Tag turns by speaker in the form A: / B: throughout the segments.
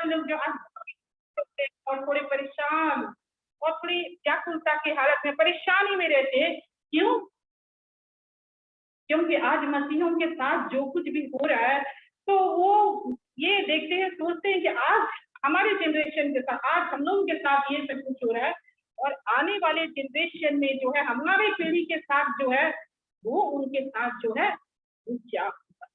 A: सारे लोग जो आज और थोड़े परेशान और थोड़ी व्याकुलता की हालत में, परेशानी में रहते हैं। क्यों? क्योंकि आज मसीहों के साथ जो कुछ भी हो रहा है, तो वो ये देखते हैं, सोचते हैं कि आज हमारे जनरेशन के साथ, आज हम लोगों के साथ ये सब कुछ हो रहा है, और आने वाले जनरेशन में जो है, हमारे पीढ़ी के साथ जो है, वो उनके साथ जो है वो क्या होगा।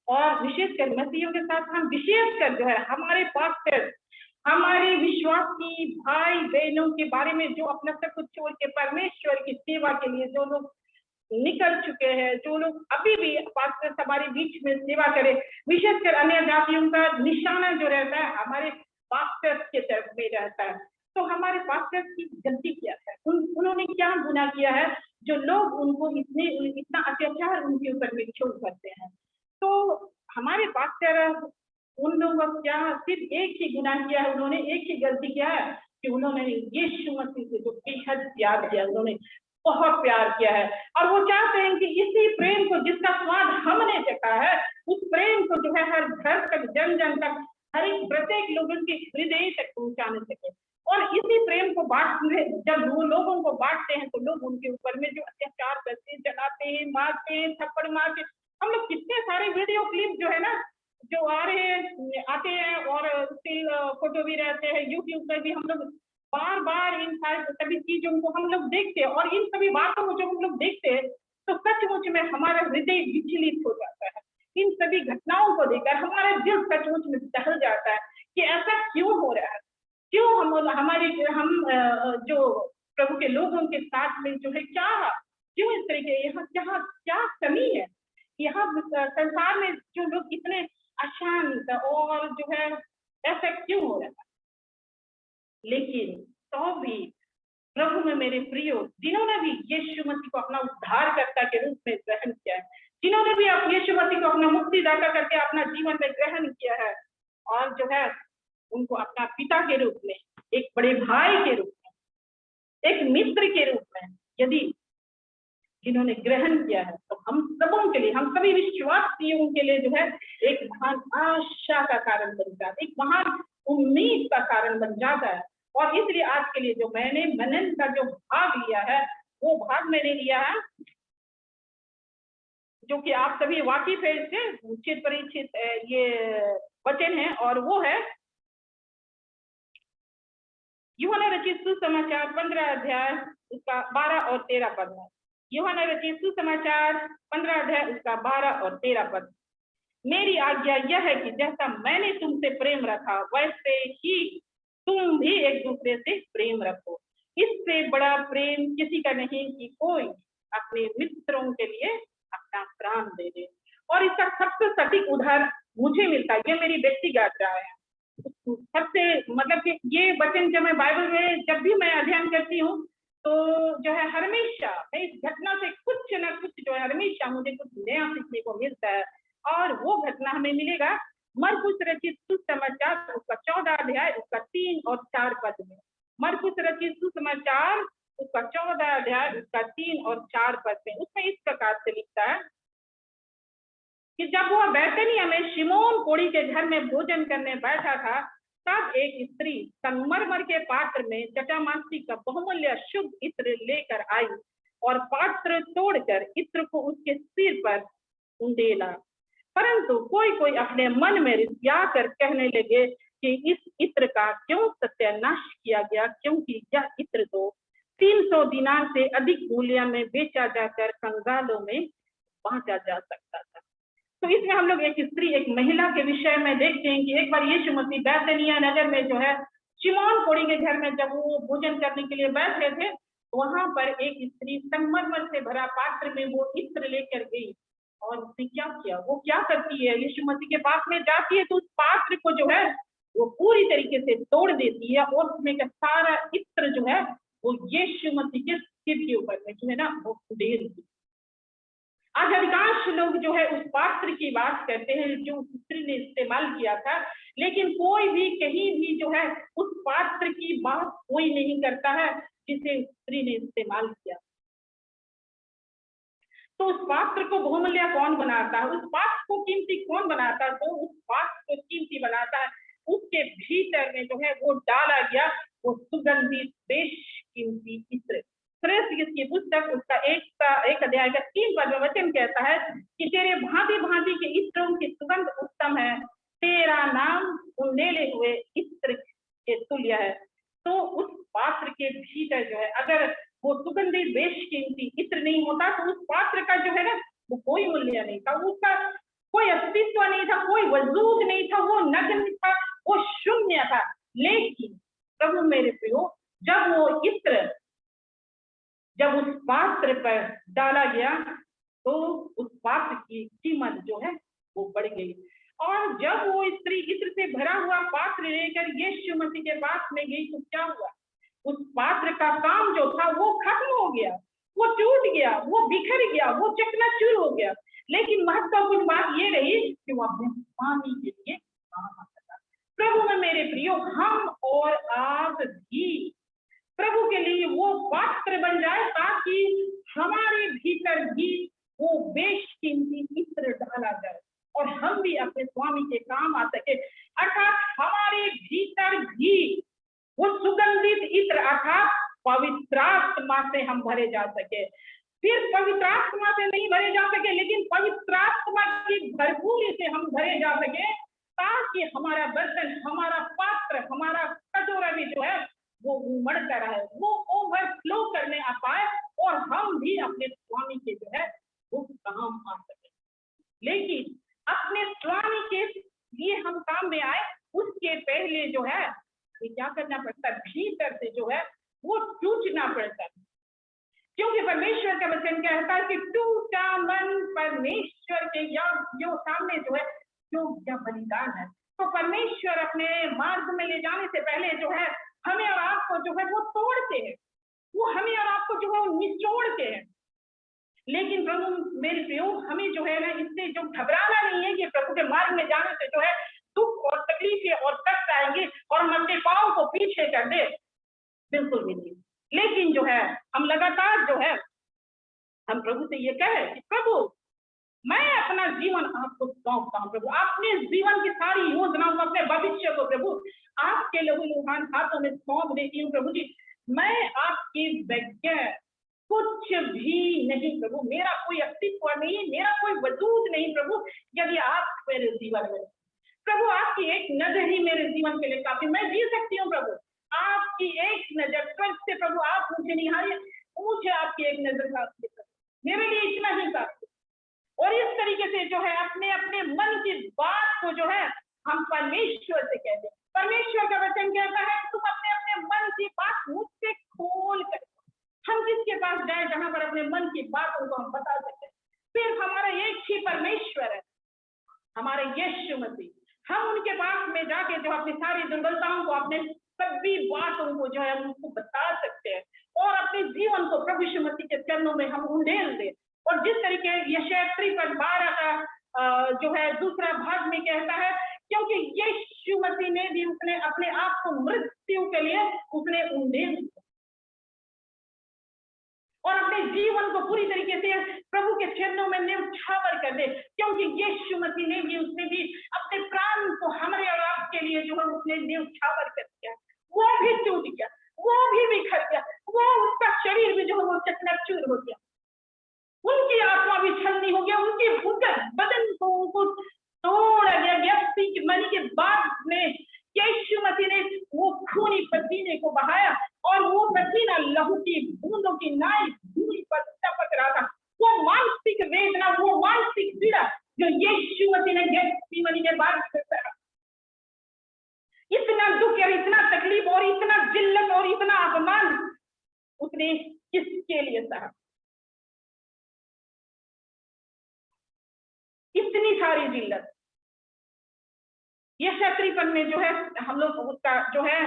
A: और विशेषकर मसीहों के साथ हम विशेषकर जो है हमारे पास्टर, हमारे विश्वासी भाई बहनों के बारे में, जो अपना सब कुछ छोड़ के परमेश्वर की सेवा के लिए जो लोग निकल चुके हैं, जो लोग अभी भी पास्टर हमारे बीच में सेवा करें, विशेषकर अन्य जातियों का निशाना जो रहता है हमारे पास्टर के तरफ में रहता है। तो हमारे पास्टर की गलती क्या है? उन्होंने क्या गुनाह किया है जो लोग उनको इतना अत्याचार उनके ऊपर में छोड़ करते हैं? तो हमारे पास्टर, उन लोगों को क्या सिर्फ एक ही गुनाह किया है, उन्होंने एक ही गलती किया है कि उन्होंने यीशु मसीह से जो बेहद प्यार किया, उन्होंने बहुत प्यार किया है, और वो चाहते हैं कि इसी प्रेम को जिसका स्वाद हमने चखा है, उस प्रेम को जो है हर घर तक, जन जन तक, हर एक प्रत्येक लोगों के हृदय तक पहुंचाने सके। और इसी प्रेम को बांटने, जब वो लोगों को बांटते हैं, तो लोग उनके ऊपर में जो अत्याचार करते हैं, जलाते हैं, मारते हैं, थप्पड़ मारते। हम लोग कितने सारे वीडियो क्लिप जो है ना, जो आ रहे हैं, आते हैं, और स्टिल फोटो भी रहते हैं, यूट्यूब पर भी हम लोग बार बार इन सभी चीजों को हम लोग देखते हैं, और इन सभी बातों को जब हम लोग देखते हैं, तो सचमुच में हमारा हृदय विचलित हो जाता है। इन सभी घटनाओं को देखकर हमारा दिल सचमुच में दहल जाता है कि ऐसा क्यों हो रहा है, क्यों हम जो प्रभु के लोगों के साथ में जो है, क्या क्यों इस तरह के, यहाँ क्या क्या कमी है, यहाँ संसार में जो लोग इतने अशांत और जो है, ऐसा क्यों हो रहा है? लेकिन तो भी प्रभु में मेरे प्रियो, जिन्होंने भी यीशु मसीह को अपना उद्धारकर्ता के रूप में ग्रहण किया है, जिन्होंने भी यीशु मसीह को अपना मुक्तिदाता करके अपना जीवन में ग्रहण किया है, और जो है उनको अपना पिता के रूप में, एक बड़े भाई के रूप में, एक मित्र के रूप में यदि जिन्होंने ग्रहण किया है, तो हम सबों के लिए, हम सभी विश्वासियों के लिए जो है एक महान आशा का कारण बन जाता है, एक महान उम्मीद का कारण बन जाता है। और इसलिए आज के लिए जो मैंने मनन का जो भाग लिया है, वो भाग मैंने लिया है जो कि आप सभी वाकिफ है इससे, उचित परिचित ये वचन है, और वो है यूहन्ना रचित सुसमाचार 15 अध्याय उसका 12 और 13 पद है। यूहन्ना रचित सुसमाचार 15 अध्याय उसका 12 और 13 पद। मेरी आज्ञा यह है कि जैसा मैंने तुमसे प्रेम रखा, वैसे ही तुम भी एक दूसरे से प्रेम रखो। इससे बड़ा प्रेम किसी का नहीं कि कोई अपने मित्रों के लिए अपना प्राण दे दे। और इसका सबसे सटीक उदाहरण मुझे मिलता है, ये मेरी व्यक्तिगत राय है। सबसे मतलब कि ये वचन जब मैं बाइबल में जब भी मैं अध्ययन करती हूँ, तो जो है हमेशा मैं इस घटना से कुछ न कुछ जो है हमेशा मुझे कुछ नया सीखने को मिलता है। और वो घटना हमें मिलेगा मरकुस रचित सुसमाचार उसका 14 अध्याय उसका 3 और 4 पद में। मरकुस रचित सुसमाचार उसका 14 अध्याय उसका 3 और 4 पद में, उसमें इस प्रकार से लिखता है कि जब वह बैतनिय्याह में शिमोन कोढ़ी के घर में भोजन करने बैठा था, तब एक स्त्री संगमरमर के पात्र में जटामासी का बहुमूल्य शुद्ध इत्र लेकर आई और पात्र तोड़कर इत्र को उसके सिर पर उंडेला। परंतु कोई कोई अपने मन में रिसिया कर कहने लगे कि इस इत्र का क्यों सत्यानाश किया गया, क्योंकि यह इत्र तो 300 दिनार से अधिक मूल्य में बेचा जाकर कंगालों में बांटा जा सकता था। तो इसमें हम लोग एक स्त्री, एक महिला के विषय में देखते हैं कि एक बार यीशु मसीह बैतनिय्याह नगर में जो है शिमोन कोढ़ी के घर में जब वो भोजन करने के लिए बैठ रहे थे, वहां पर एक स्त्री संगमरमर से भरा पात्र में वो इत्र लेकर गई। और उसने क्या किया, वो क्या करती है, यीशु मसीह के पास में जाती है, तो उस पात्र को जो है वो पूरी तरीके से तोड़ देती है, और उसमें का सारा इत्र जो है वो यीशु मसीह के सिर के ऊपर में जो है ना वो उड़ेल दी। आज अधिकांश लोग जो है उस पात्र की बात करते हैं जो स्त्री ने इस्तेमाल किया था, लेकिन कोई भी कहीं भी जो है उस पात्र की बात कोई नहीं करता है जिसे स्त्री ने इस्तेमाल किया। तो उस पात्र को बहुमूल्य कौन बनाता है, उस पात्र को कीमती कौन बनाता है? तो उस पात्र को कीमती बनाता है उसके भीतर में जो है वो डाला गया वो सुगंधित बेशकीमती इत्र। की पुस्तक उसका एक अध्याय का 3 पद में वचन कहता है कि तेरे भांति भांति के इत्रों की सुगंध उत्तम है, तेरा नाम उंडेले हुए इत्र के तुल्य है। तो उस पात्र के भीतर जो है अगर वो सुगंधित बेशकीमती इत्र नहीं होता तो उस पात्र का जो है ना वो कोई मूल्य नहीं था, उसका कोई अस्तित्व नहीं था, कोई वजूद नहीं था, वो नग्न था, वो शून्य था। लेकिन प्रभु मेरे प्रियो, जब वो इत्र जब उस पात्र पर डाला गया तो उस पात्र की कीमत जो है वो बढ़ गई। और जब वो स्त्री इत्र से भरा हुआ पात्र लेकर यीशु मसीह के पास में गई तो क्या हुआ, उस पात्र का काम जो था वो खत्म हो गया, वो टूट गया, वो बिखर गया, वो चकनाचूर हो गया। लेकिन महत्वपूर्ण बात ये रही कि वो अपने स्वामी के लिए काम आ सका। प्रभु में मेरे प्रियो, हम और आप भी प्रभु के लिए वो पात्र बन जाए ताकि हमारे भीतर भी वो बेशकीमती इत्र डाला जाए और हम भी अपने स्वामी के काम आ सके। अर्थात हमारे भीतर भी वो सुगंधित इत्र अर्थात पवित्र आत्मा से हम भरे जा सके। फिर पवित्र आत्मा से नहीं भरे जा सके, लेकिन पवित्र आत्मा की भरपूरी से हम भरे जा सके ताकि हमारा बर्तन, हमारा पात्र, हमारा कटोरा भी जो है वो उमड़ता रहे, वो ओवरफ्लो करने आ पाए और हम भी अपने स्वामी के जो है वो काम आ सके। लेकिन अपने स्वामी के लिए हम काम में आए उसके पहले जो है क्या करना पड़ता है, भीतर से जो है वो टूटना पड़ता है। क्योंकि परमेश्वर का वचन कहता है कि टूटा मन परमेश्वर के जो सामने जो है जो क्या बलिदान है। तो परमेश्वर अपने मार्ग में ले जाने से पहले जो है हमें और आपको जो है वो तोड़ते हैं, वो हमें और आपको जो है वो निचोड़ते हैं। लेकिन प्रभु मेरे प्रियो, हमें जो है ना इससे जो घबराना नहीं है कि प्रभु के मार्ग में जाने से जो है दुख और तकलीफें और कष्ट आएंगे और हम अपने पाँव को पीछे कर दे, बिल्कुल भी नहीं। लेकिन जो है हम लगातार जो है हम प्रभु से ये कहे कि प्रभु मैं अपना जीवन आपको सौंपता हूँ प्रभु, अपने जीवन की सारी योजनाओं को, अपने भविष्य को प्रभु आपके लहू लुहान हाथों में सौंप देती हूँ प्रभु जी। मैं आपके बगैर कुछ भी नहीं प्रभु, मेरा कोई अस्तित्व नहीं, मेरा कोई वजूद नहीं प्रभु, यदि आप मेरे जीवन में प्रभु आपकी एक नजर ही मेरे जीवन के लिए काफी, मैं जी सकती हूँ प्रभु। आपकी एक नजर स्वर्ग से प्रभु आप मुझे निहारिए, मुझे आपकी एक नजर काफी, मेरे लिए इतना ही काफी। और इस तरीके से जो है अपने अपने मन की बात को जो है हम परमेश्वर से कहते हैं। परमेश्वर का वचन कहता है तुम अपने अपने मन की बात मुझसे खोल कर, हम जिसके पास जाए जहां पर अपने मन की बातों को हम बता सकते हैं। सिर्फ हमारा एक ही परमेश्वर है, हमारे यीशु मसीह। हम उनके पास में जाके जो अपनी सारी दुर्बलताओं को, अपने सभी बातों को जो है उनको बता सकते हैं और अपने जीवन को प्रभु यीशु मसीह के चरणों में हम उंडेल दे। और जिस तरीके यशायाह 53:12 का जो है दूसरा भाग में कहता है, क्योंकि यीशु मसीह ने भी उसने अपने आप को मृत्यु के लिए उसने उंडेल दिया और अपने जीवन को पूरी तरीके से प्रभु के चरणों में न्यौछावर कर दे, क्योंकि यीशु मसीह ने भी उसने भी अपने प्राण को हमारे और आपके लिए जो है उसने न्यौछावर कर दिया। वो भी टूट गया, वो भी बिखर गया, वो उसका शरीर भी जो है वो चकनाचूर हो गया, उनकी आत्मा भी छलनी हो गया, उनकी बदन को उनको तोड़ा गया। व्यक्ति मरी के बाद में यीशु मसीह ने वो खूनी पसीने को बहाया और वो पसीना लहू की बूंदों की नाई भूमि पर टपक रहा था। वो मानसिक वेदना, वो मानसिक पीड़ा जो यीशु मसीह ने गैथसेमनी के बाद सहा, इतना दुख और इतना तकलीफ और इतना जिल्लत और इतना अपमान उसने किसके लिए सहा? इतनी सारी जिल्लत यशायाह 53 में जो है हम लोग उसका जो है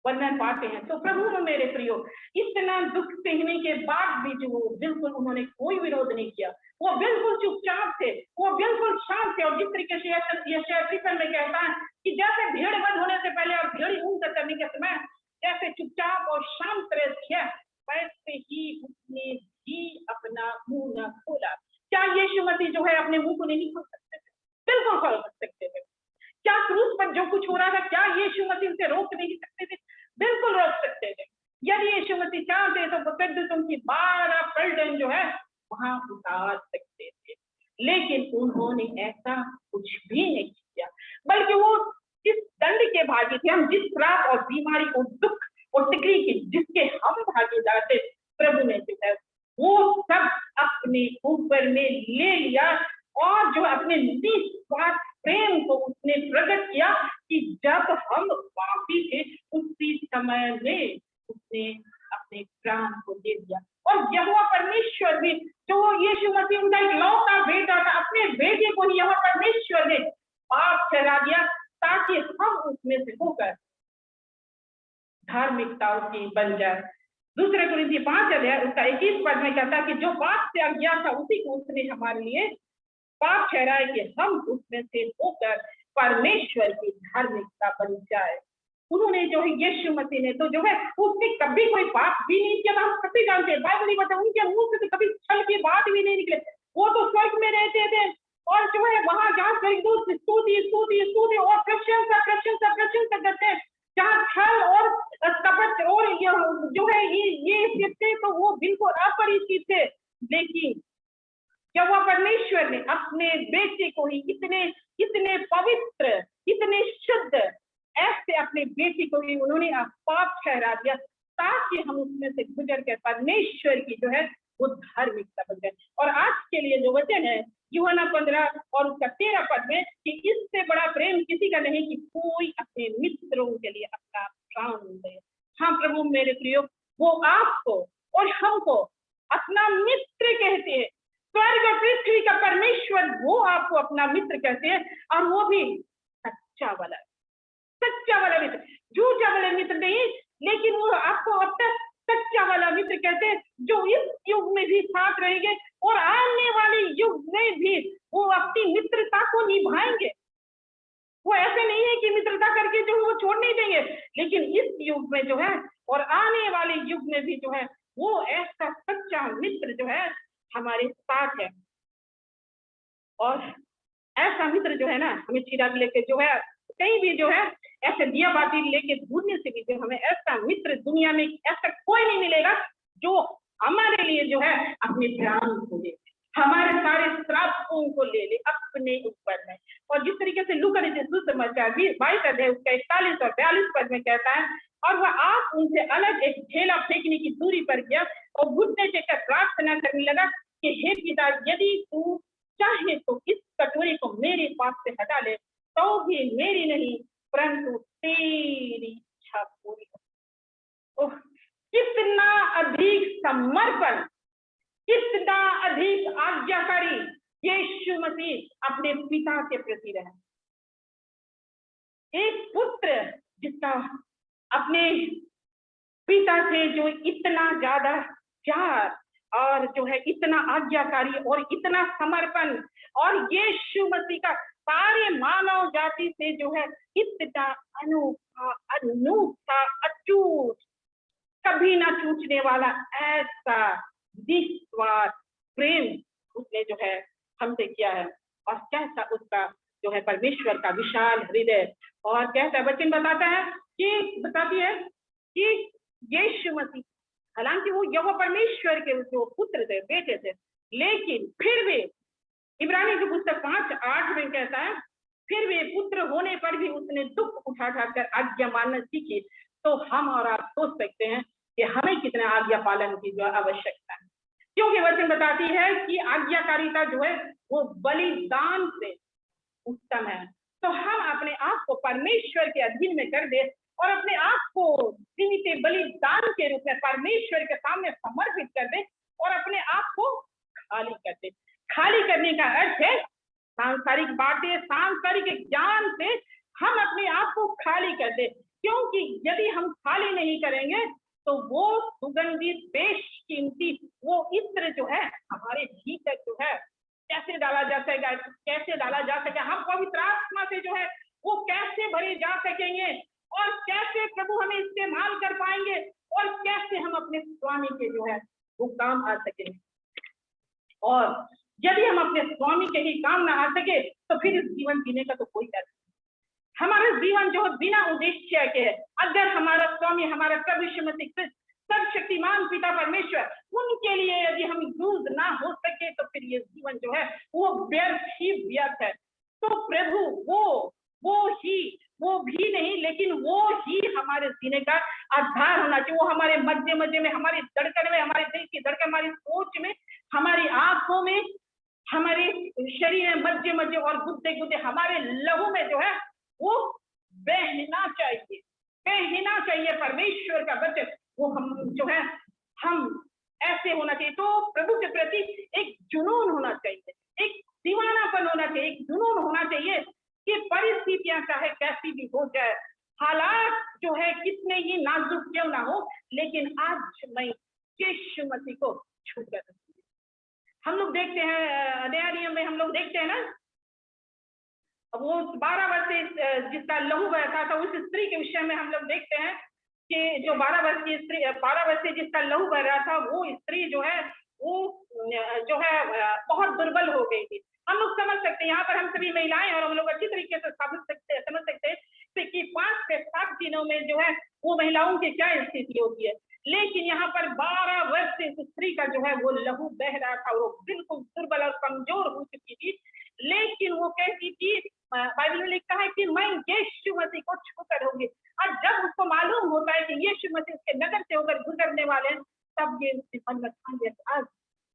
A: वर्णन पाते हैं। तो प्रभु में मेरे प्रियो, इतना दुख सहने के बाद भी जो बिल्कुल उन्होंने कोई विरोध नहीं किया, वो बिल्कुल चुपचाप थे, वो बिल्कुल शांत थे। और जिस तरीके से यशायाह 53 में कहता है कि जैसे भेड़ बंद होने से पहले और भेड़ी ऊन करने के समय जैसे चुपचाप और शांत रहती है, वैसे ही उसने भी अपना मुंह न खोला। क्या यीशु मसीह जो है अपने मुंह को नहीं खोल सकते थे? बिल्कुल खोल सकते थे। क्या क्रूस पर जो कुछ हो रहा था, क्या यीशु मसीह उसे रोक नहीं सकते थे? बिल्कुल रोक सकते थे। यदि यीशु मसीह चाहते तो फिर की 12 पलटन जो है वहां उतार सकते थे, लेकिन उन्होंने ऐसा कुछ भी नहीं किया, बल्कि वो जिस दंड के भागी थे, हम जिस श्राप और बीमारी और दुख और तकलीफ के जिसके हम भागीदार थे, प्रभु ने जो है वो सब अपने ऊपर में ले लिया और जो अपने निस्वार्थ प्रेम को उसने प्रकट किया कि जब हम पापी थे उसी समय में उसने अपने प्राण को दे दिया। और यहोवा परमेश्वर भी, जो यीशु मसीह उनका इकलौता बेटा था, अपने बेटे को ही यहोवा परमेश्वर ने पाप ठहरा दिया ताकि हम उसमें से होकर धार्मिकता की बन जाए। दूसरे कुरिन्थी 5 अध्याय उसका 21 पद में कहता है कि जो पाप से अज्ञात था उसी को उसने हमारे लिए पाप ठहराए कि हम उसमें से होकर परमेश्वर की धार्मिकता बन जाए। उन्होंने जो है यीशु मसीह ने तो जो है उसने कभी कोई पाप भी नहीं किया, हम सभी जानते हैं, बाइबल नहीं बताया उनके मुंह से तो कभी छल की बात भी नहीं निकले। वो तो स्वर्ग में रहते थे और जो है वहां जहाँ स्तुति स्तुति स्तुति और प्रशंसा करते, जहाँ छल और कपट और जो है ये थे तो वो बिल्कुल अपरिचित थे। लेकिन जब वह परमेश्वर ने अपने बेटे को ही इतने पवित्र, इतने शुद्ध ऐसे अपने बेटे को ही उन्होंने पाप ठहरा दिया ताकि हम उसमें से गुजर कर परमेश्वर की जो है वो धार्मिकता बन जाए। और आज के लिए जो वचन है यूहन्ना 15 और उसका 13 पद में कि इससे बड़ा प्रेम किसी का नहीं कि कोई अपने मित्रों के लिए अपना प्राण दे। हाँ प्रभु मेरे प्रियो, वो आपको और हमको अपना मित्र कहते हैं। स्वर्ग और पृथ्वी का परमेश्वर वो आपको अपना मित्र कहते हैं, और वो भी सच्चा वाला मित्र, झूठा वाला मित्र नहीं, लेकिन वो आपको अब तक सच्चा वाला मित्र कहते हैं, जो इस युग में भी साथ रहेंगे और आने वाले युग में भी वो अपनी मित्रता को निभाएंगे। वो ऐसे नहीं है कि मित्रता करके जो वो छोड़ नहीं देंगे, लेकिन इस युग में जो है और आने वाले युग में भी जो है वो ऐसा सच्चा मित्र जो है हमारे साथ है। और ऐसा मित्र जो है ना, हमें चिराग लेके जो है कहीं भी जो है ऐसे दिया बाती लेके ढूंढने से भी जो हमें ऐसा मित्र दुनिया में ऐसा कोई नहीं मिलेगा जो हमारे लिए जो है अपने प्राण को ले, हमारे सारे श्रापों को ले ले अपने ऊपर में। और जिस तरीके से लूका ने सुसमाचार 22 अध्याय उसका 41 और 42 पद में कहता है, और वह आप उनसे अलग एक ढेला फेंकने की दूरी पर गया और घुटने टेकर प्रार्थना करने लगा कि हे पिता, यदि तू चाहे तो इस कटोरे को मेरे पास से हटा ले, तो भी मेरी नहीं परंतु तेरी इच्छा पूरी हो। कितना अधिक समर्पण, कितना अधिक आज्ञाकारी यीशु मसीह अपने पिता के प्रति रहे। एक पुत्र जिसका अपने पिता से जो इतना ज्यादा प्यार और जो है इतना आज्ञाकारी और इतना समर्पण, और यीशु मसीह का सारे मानव जाति से जो है इतना अनूठा अटूट, कभी ना टूटने वाला ऐसा निस्वार्थ प्रेम उसने जो है हमसे किया है। और कैसा उसका जो है परमेश्वर का विशाल हृदय। और कैसा वचन बताती है कि यीशु मसीह, हालांकि वो यहोवा परमेश्वर के जो पुत्र थे, बेटे थे, लेकिन फिर भी इब्रानी की पुस्तक 5:8 में कहता है, फिर भी पुत्र होने पर भी उसने दुख उठा कर आज्ञा मानना सीखी। तो हम और आप सोच सकते हैं कि हमें कितना आज्ञा पालन की जो आवश्यकता है, क्योंकि वचन बताती है कि आज्ञाकारिता जो है वो बलिदान से उत्तम है। तो हम अपने आप को परमेश्वर के अधीन में कर दे और अपने आप को जीवित बलिदान के रूप में परमेश्वर के सामने समर्पित कर दे और अपने आप को खाली कर दे। खाली करने का अर्थ है सांसारिक बातें, सांसारिक ज्ञान से हम अपने आप को खाली कर दे, क्योंकि यदि हम खाली नहीं करेंगे तो वो सुगंधित बेशकीमती वो इत्र जो है हमारे भीतर जो है कैसे डाला जा सकेगा, हम पवित्र आत्मा से जो है वो कैसे भरे जा सकेंगे, और कैसे प्रभु हमें इस्तेमाल कर पाएंगे, और कैसे हम अपने स्वामी के जो है वो काम आ सकेंगे। और यदि हम अपने स्वामी के ही काम ना आ सके तो फिर इस जीवन जीने का तो कोई अर्थ नहीं। हमारा जीवन जो है बिना उद्देश्य के है। अगर हमारा स्वामी, हमारा प्रभु यीशु मसीह, सर्वशक्तिमान पिता परमेश्वर, उनके लिए यदि हम यूज ना हो सके तो फिर ये जीवन जो है वो व्यर्थ ही व्यर्थ है। तो प्रभु वो भी नहीं, लेकिन वो ही हमारे जीने का आधार होना चाहिए। वो हमारे मध्य मध्य में, हमारी धड़कन में, हमारे दिल की धड़कन, हमारी सोच में, हमारी आंखों में, हमारे शरीर में मध्य मध्य और गुद्दे गुद्दे हमारे लहू में जो है वो बहना चाहिए, बहना चाहिए परमेश्वर का वचन। वो हम जो है हम ऐसे होना चाहिए। तो प्रभु के प्रति एक जुनून होना चाहिए, एक दीवानापन होना चाहिए, एक जुनून होना चाहिए कि परिस्थितियां चाहे कैसी भी हो जाए, हालात जो है कितने ही नाजुक क्यों ना हो, लेकिन आज मैं यीशु मसीह को छू कर हम लोग देखते हैं नया नियम में, हम लोग देखते हैं ना, वो 12 वर्ष से जिसका लहू बहता था उस स्त्री के विषय में हम लोग देखते हैं कि जो 12 वर्ष की स्त्री, 12 वर्ष से जिसका लहू बह रहा था, वो स्त्री जो है वो जो है बहुत दुर्बल हो गई थी। हम लोग समझ सकते हैं, यहाँ पर हम सभी महिलाएं और हम लोग अच्छी तरीके से समझ सकते हैं कि 5 से 7 दिनों में जो है वो महिलाओं की क्या स्थिति होती है। लेकिन यहाँ पर 12 वर्ष से स्त्री का जो है वो लहू बह रहा था, वो बिल्कुल दुर्बल और कमजोर हो चुकी थी। लेकिन वो कहती थी, बाइबल में लिखा है कि मैं यीशु मसीह को छू कर रहूंगी। और जब उसको मालूम होता है कि यीशु मसीह उसके नगर से होकर गुजरने वाले हैं, तब ये उसके मन में ठान लिया, आज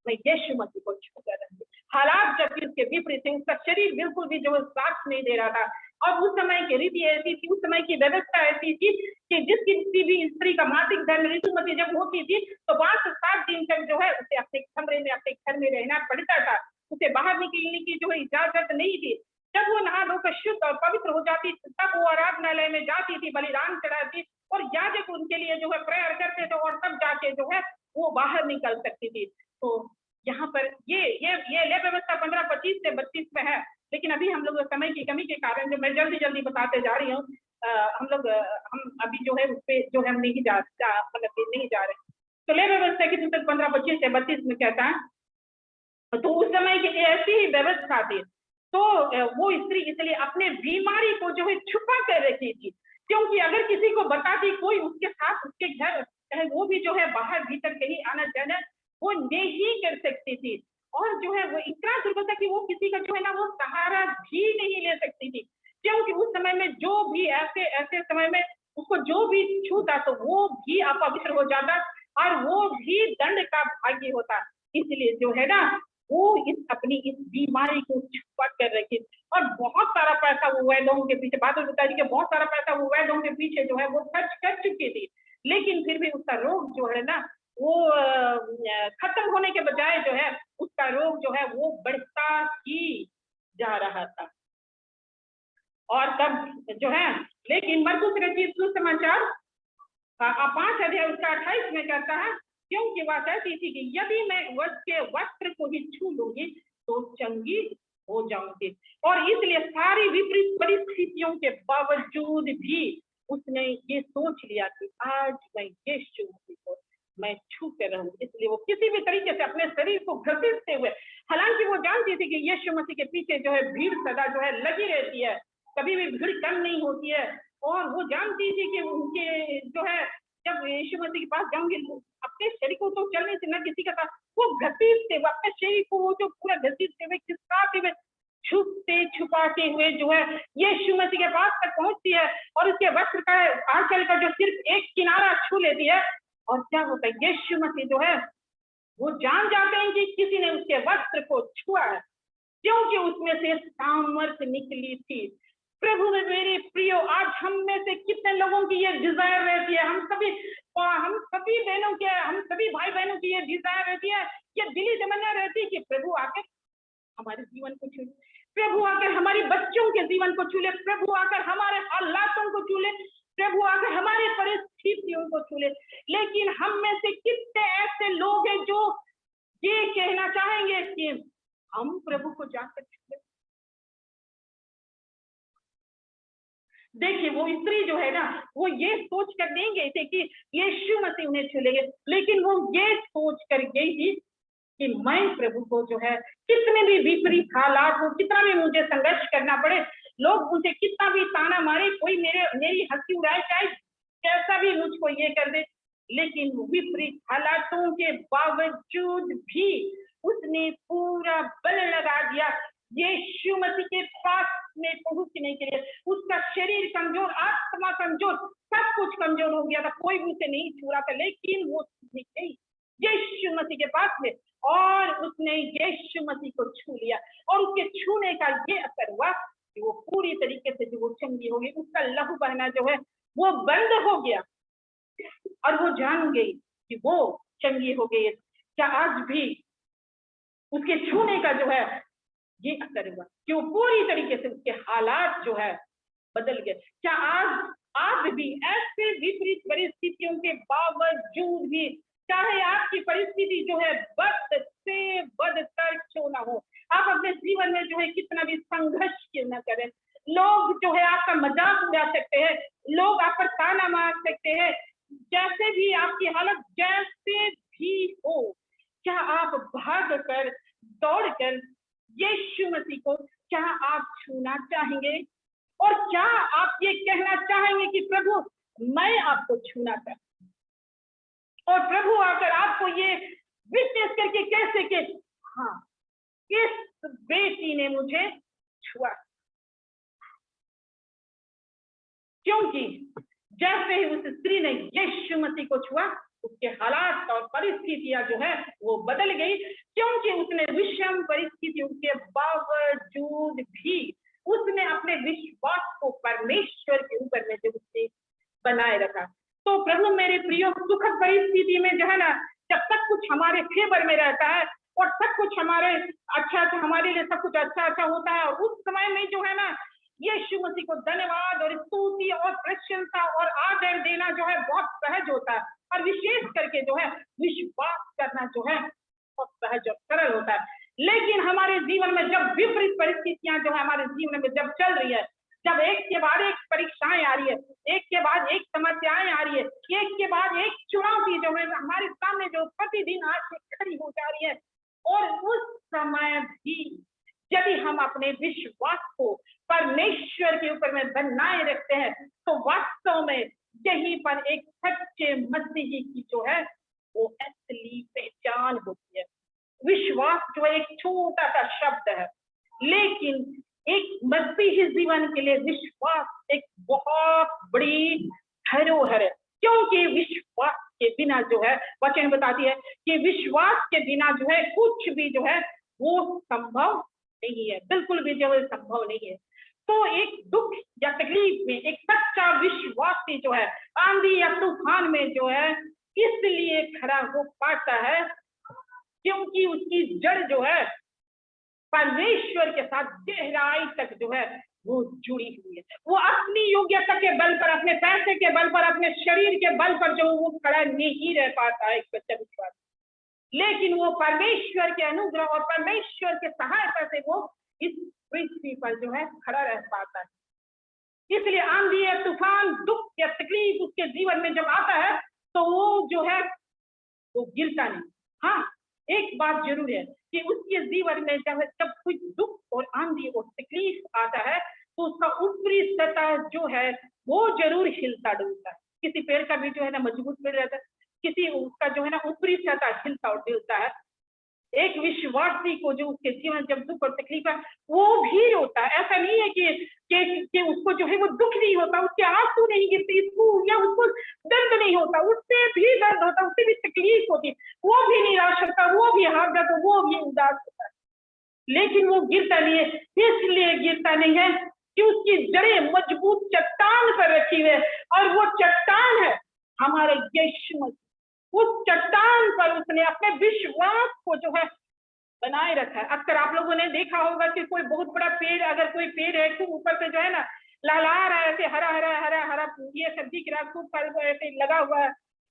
A: मैं यीशु मसीह को छू कर रहूंगी। हालात जबकि उसके विपरीत थे, उसका शरीर बिल्कुल भी जो है साथ नहीं दे रहा था। और उस समय की रीति ऐसी थी, उस समय की व्यवस्था ऐसी थी कि जिस किसी भी स्त्री का मासिक धर्म ऋतुमती जब होती थी तो 5 से 7 दिन तक जो है उसे अपने कमरे में, अपने घर में रहना पड़ता था। उसे बाहर निकलने की जो है इजाजत नहीं थी। जब वो नहा धोकर शुद्ध और पवित्र हो जाती तब वो आराधनालय में जाती थी, बलिदान चढ़ाती और याजक उनके लिए जो है प्रेयर करते थे और तब जाके जो है वो बाहर निकल सकती थी। तो यहाँ पर ये ले व्यवस्था 15-25 से 32 में है। लेकिन अभी हम लोग समय की कमी के कारण जो मैं जल्दी बताते जा रही हूँ, हम अभी जो है उस पर जो है हम नहीं जा रहे। तो ले व्यवस्था की पुस्तक 15-25 से 32 में कहता है, तो उस समय की ऐसी ही व्यवस्था थी। तो वो स्त्री इसलिए अपने बीमारी को जो है छुपा कर रखी थी, क्योंकि अगर किसी को बताती कोई उसके साथ उसके घर, चाहे वो भी जो है बाहर भीतर कहीं आना जाना वो नहीं कर सकती थी। और जो है वो इतना दुर्बल था कि वो किसी का जो है ना वो सहारा भी नहीं ले सकती थी, क्योंकि उस समय में जो भी ऐसे समय में उसको जो भी छूता तो वो भी अपवित्र हो जाता और वो भी दंड का भागी होता। इसलिए जो है ना वो अपनी इस बीमारी को छुपा कर रखी। और बहुत सारा पैसा वो वैद्यों के पीछे, बात बता दी कि बहुत सारा पैसा वो वैद्यों के पीछे जो है वो खर्च कर चुकी थी, लेकिन फिर भी उसका रोग जो है ना वो खत्म होने के बजाय जो है उसका रोग जो है वो बढ़ता ही जा रहा था। और तब जो है, लेकिन मरकुस रचित सुसमाचार 5 अध्याय उसका 28 में कहता है, क्योंकि वह कहती थी कि यदि मैं उसके वस्त्र को ही छू लूंगी तो चंगी हो जाऊंगी। और इसलिए सारी विपरीत परिस्थितियों के बावजूद भी उसने ये सोच लिया कि आज मैं यीशु मसीह को मैं छू कर रहूं। इसलिए वो किसी भी तरीके से अपने शरीर को घसीटते हुए, हालांकि वो जानती थी कि यीशु मसीह के पीछे जो है भीड़ सदा जो है लगी रहती है, कभी भी भीड़ कम नहीं होती है। और वो जानती थी कि उनके जो है जब यीशु मसीह के पास जाऊंगी अपने शरीर को तो चलने से न किसी का था, वो घसीटते हुए अपने शरीर को वो जो पूरा घसीटते हुए खिसकाते हुए छुपते छुपाते हुए जो है यीशु मसीह के पास तक पहुंचती है और उसके वस्त्र का आंचल का जो सिर्फ एक किनारा छू लेती है। और क्या होता है, यीशु मसीह जो है वो जान जाते हैं कि किसी ने उसके वस्त्र को छुआ है, क्योंकि उसमें से सामर्थ्य निकली थी। प्रभु में मेरे प्रियो, आज हम में से कितने लोगों की ये डिजायर रहती है, हम सभी बहनों के, हम सभी भाई बहनों की ये डिजायर रहती है, ये दिली तमन्ना रहती है कि प्रभु आकर हमारे जीवन को छू ले, प्रभु आकर हमारे बच्चों के जीवन को छू ले, प्रभु आकर हमारे हालातों को छू ले, प्रभु आकर हमारे परिस्थितियों को छू ले। लेकिन हम में से कितने ऐसे लोग हैं जो ये कहना चाहेंगे कि हम प्रभु को जाकर छू ले। देखिए वो स्त्री जो है ना वो ये सोच कर नहीं गई थी कि यीशु मसीह उन्हें छू लेंगे, लेकिन वो ये सोच कर गई थी कि मैं प्रभु को जो है कितने भी विपरीत हालात हो, कितना भी मुझे संघर्ष करना पड़े, लोग उनसे कितना भी ताना मारे, कोई मेरी हंसी उड़ाए, चाहे कैसा भी मुझको ये कर दे, लेकिन विपरीत हालातों के बावजूद भी उसने पूरा बल लगा दिया यीशु मसीह के पास में पहुंचने के लिए। उसका शरीर कमजोर, आत्मा कमजोर, सब कुछ कमजोर हो गया था, कोई भी उसे नहीं छू रहा था, लेकिन वो गई यीशु मसीह के पास में और उसने यीशु मसीह को छू लिया और उसके छूने का ये असर हुआ कि वो पूरी तरीके से जो वो चंगी हो गई, उसका लहू बहना जो है वो बंद हो गया और वो जान गई कि वो चंगी हो गई। क्या आज भी उसके छूने का जो है ये असर हुआ कि वो पूरी तरीके से उसके हालात जो है बदल गए? क्या आज भी ऐसे विपरीत परिस्थितियों के बावजूद भी, चाहे आपकी परिस्थिति जो है बद से बदतर क्यों ना हो, आप अपने जीवन में जो है कितना भी संघर्ष क्यों ना करें, लोग जो है आपका मजाक उड़ा सकते हैं, लोग आप पर ताना मार सकते हैं, जैसे भी आपकी हालत जैसे भी हो, क्या आप भाग कर दौड़ कर यीशु मसीह को क्या आप छूना चाहेंगे? और क्या आप ये कहना चाहेंगे कि प्रभु मैं आपको छूना चाहता हूं, और प्रभु आकर आपको ये विटनेस करके कैसे कि हाँ, इस बेटी ने मुझे छुआ, क्योंकि जैसे ही उस स्त्री ने यीशु मसीह को छुआ, उसके हालात और परिस्थितियां जो है वो बदल गई, क्योंकि उसने विषम परिस्थितियों के बावजूद भी उसने अपने विश्वास को परमेश्वर के ऊपर में जो उसने बनाए रखा। तो प्रभु मेरे प्रियो, सुखद परिस्थिति में जो है ना, जब सब कुछ हमारे फेवर में रहता है और सब कुछ हमारे अच्छा हमारे लिए सब कुछ अच्छा होता है, और उस समय में जो है ना यीशु मसीह को धन्यवाद और स्तुति और प्रशंसा और आदर देना जो है बहुत सहज होता है, और विशेष करके जो है विश्वास करना जो है बहुत सहज और सरल होता है। लेकिन हमारे जीवन में जब विपरीत परिस्थितियां जो है हमारे जीवन में जब चल रही है, जब एक के बाद एक परीक्षाएं आ रही है, एक के बाद एक समस्याएं आ रही है, एक के बाद एक चुनौती जो है हमारे सामने जो प्रतिदिन आज खड़ी हो जा रही है, और उस समय भी यदि हम अपने विश्वास को परमेश्वर के ऊपर में बनाए रखते हैं, तो वास्तव में यहीं पर एक सच्चे मसीही की जो है वो असली पहचान होती है। विश्वास जो एक छोटा सा शब्द है, लेकिन एक मसीही जीवन के लिए विश्वास एक बहुत बड़ी धरोहर है, क्योंकि विश्वास के बिना जो है वचन बताती है कि विश्वास के बिना जो है कुछ भी जो है वो संभव नहीं है, बिल्कुल भी जो है संभव नहीं है। तो एक दुख या तकलीफ में एक सच्चा विश्वासी जो है आंधी या तूफान में जो है इसलिए खड़ा हो पाता है क्योंकि उसकी जड़ जो है परमेश्वर के साथ गहराई तक जो है वो जुड़ी हुई है। वो अपनी योग्यता के बल पर, अपने पैसे के बल पर, अपने शरीर के बल पर जो वो खड़ा नहीं रह पाता है एक सच्चा विश्वास, लेकिन वो परमेश्वर के अनुग्रह और परमेश्वर के सहायता से वो इस पृथ्वी पर जो है खड़ा रह पाता है। इसलिए आंधी या तूफान, दुख या तकलीफ उसके जीवन में जब आता है तो वो जो है वो गिरता नहीं। हाँ, एक बात जरूर है कि उसके जीवन में जब कोई दुख और आंधी और तकलीफ आता है तो उसका ऊपरी सतह जो है वो जरूर हिलता डुलता है। किसी पेड़ का भी जो है ना मजबूत पेड़ रहता है, किसी उसका जो है ना ऊपरी सतह हिलता और डुलता है। एक विश्वासी को जो उसके जीवन जब दुख और तकलीफ है वो भी होता है। ऐसा नहीं है कि उसको जो है वो दुख नहीं होता, उसके आंसू नहीं गिरते, या उसको दर्द नहीं होता, उससे भी दर्द होता, उससे भी तकलीफ होती, वो भी निराश होता, वो भी हार जाता, वो भी उदास होता है, लेकिन वो गिरता नहीं है। इसलिए गिरता नहीं है कि उसकी जड़ें मजबूत चट्टान पर रखी हुई है, और वो चट्टान है हमारे यीशु मसीह। उस चट्टान पर उसने अपने विश्वास को जो है बनाए रखा है। अक्सर आप लोगों ने देखा होगा कि कोई बहुत बड़ा पेड़, अगर कोई पेड़ है खूब ऊपर से जो है ना लहला रहा है, ऐसे हरा हरा हरा हरा ये सब दिख रहा है, खूब ऐसे लगा हुआ है,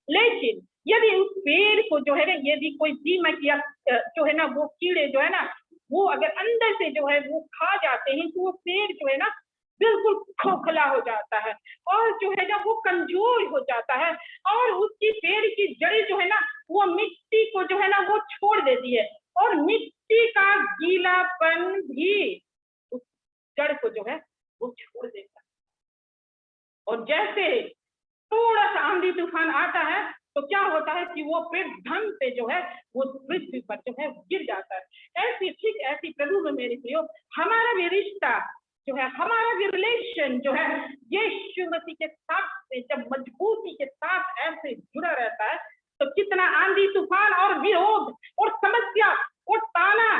A: लेकिन यदि उस पेड़ को जो है ना यदि कोई दीमक या जो है ना वो कीड़े जो है ना वो अगर अंदर से जो है वो खा जाते हैं तो वो पेड़ जो है ना बिल्कुल खोखला हो जाता है और जो है ना वो कमजोर हो जाता है, और उसकी पेड़ की जड़ें जो है ना वो मिट्टी को जो है ना वो छोड़ देती है, और मिट्टी का गीलापन भी उस जड़ को जो है वो छोड़ देता है। और जैसे थोड़ा सा आंधी तूफान आता है तो क्या होता है कि वो फिर धन से जो है वो पृथ्वी पर जो है गिर जाता है। ऐसी ठीक ऐसी प्रभु में मेरे प्रियो हमारा भी रिश्ता जो है, हमारा भी रिलेशन जो है यीशु मसीह के साथ से जब मजबूती के साथ ऐसे जुड़ा रहता है तो कितना आंधी तूफान और विरोध और समस्या और ताना